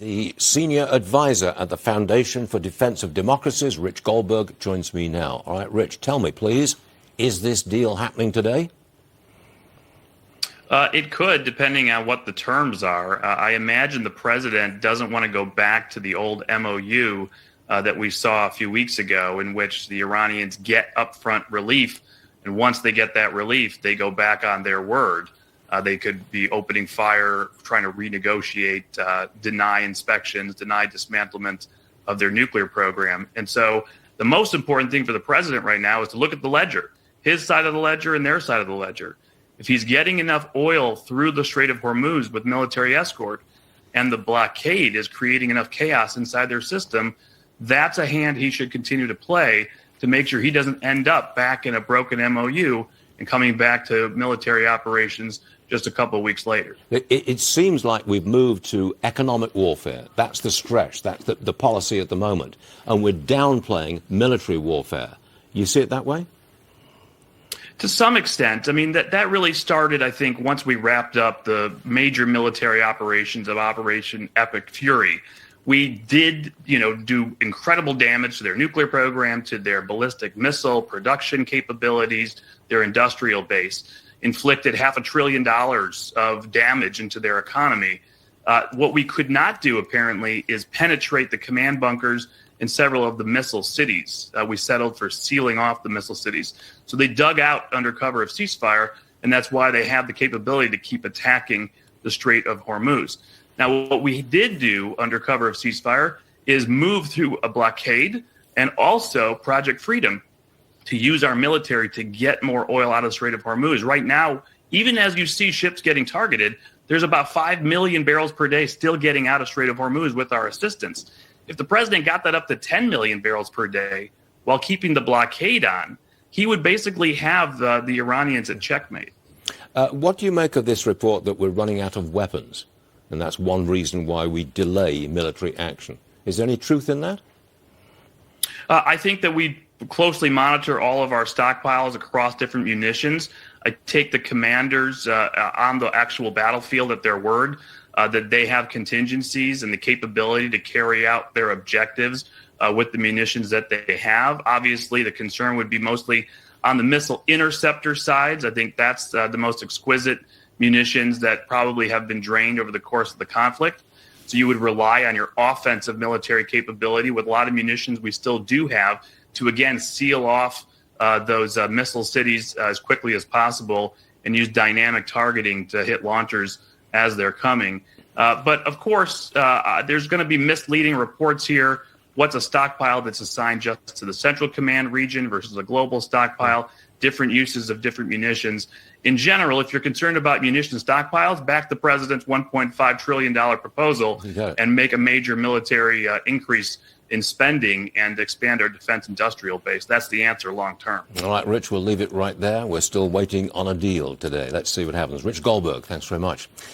The senior advisor at the Foundation for Defense of Democracies, Rich Goldberg, joins me now. All right, Rich, tell me, please, is this deal happening today? It could, depending on what the terms are. I imagine the president doesn't want to go back to the old MOU that we saw a few weeks ago, in which the Iranians get upfront relief, and once they get that relief, they go back on their word. They could be opening fire, trying to renegotiate, deny inspections, deny dismantlement of their nuclear program. And so the most important thing for the president right now is to look at the ledger, his side of the ledger and their side of the ledger. If he's getting enough oil through the Strait of Hormuz with military escort, and the blockade is creating enough chaos inside their system, that's a hand he should continue to play to make sure he doesn't end up back in a broken MOU and coming back to military operations just a couple of weeks later. It seems like we've moved to economic warfare. That's the stretch. That's the policy at the moment. And we're downplaying military warfare. You see it that way? To some extent. I mean, that really started, I think, once we wrapped up the major military operations of Operation Epic Fury. We did, do incredible damage to their nuclear program, to their ballistic missile production capabilities, their industrial base, inflicted $500 billion of damage into their economy. What we could not do, apparently, is penetrate the command bunkers in several of the missile cities. We settled for sealing off the missile cities. So they dug out under cover of ceasefire, and that's why they have the capability to keep attacking the Strait of Hormuz. Now, what we did do under cover of ceasefire is move through a blockade and also Project Freedom to use our military to get more oil out of the Strait of Hormuz. Right now, even as you see ships getting targeted, there's about 5 million barrels per day still getting out of Strait of Hormuz with our assistance. If the president got that up to 10 million barrels per day while keeping the blockade on, he would basically have the Iranians at checkmate. What do you make of this report that we're running out of weapons? And that's one reason why we delay military action. Is there any truth in that? I think that we closely monitor all of our stockpiles across different munitions. I take the commanders on the actual battlefield at their word that they have contingencies and the capability to carry out their objectives with the munitions that they have. Obviously, the concern would be mostly on the missile interceptor sides. I think that's the most exquisite munitions that probably have been drained over the course of the conflict. So you would rely on your offensive military capability. With a lot of munitions we still do have to, again, seal off those missile cities as quickly as possible and use dynamic targeting to hit launchers as they're coming. But, of course, there's going to be misleading reports here. What's a stockpile that's assigned just to the Central Command region versus a global stockpile, different uses of different munitions. In general, if you're concerned about munition stockpiles, back the president's $1.5 trillion proposal and make a major military increase in spending and expand our defense industrial base. That's the answer long term. All right, Rich, we'll leave it right there. We're still waiting on a deal today. Let's see what happens. Rich Goldberg, thanks very much.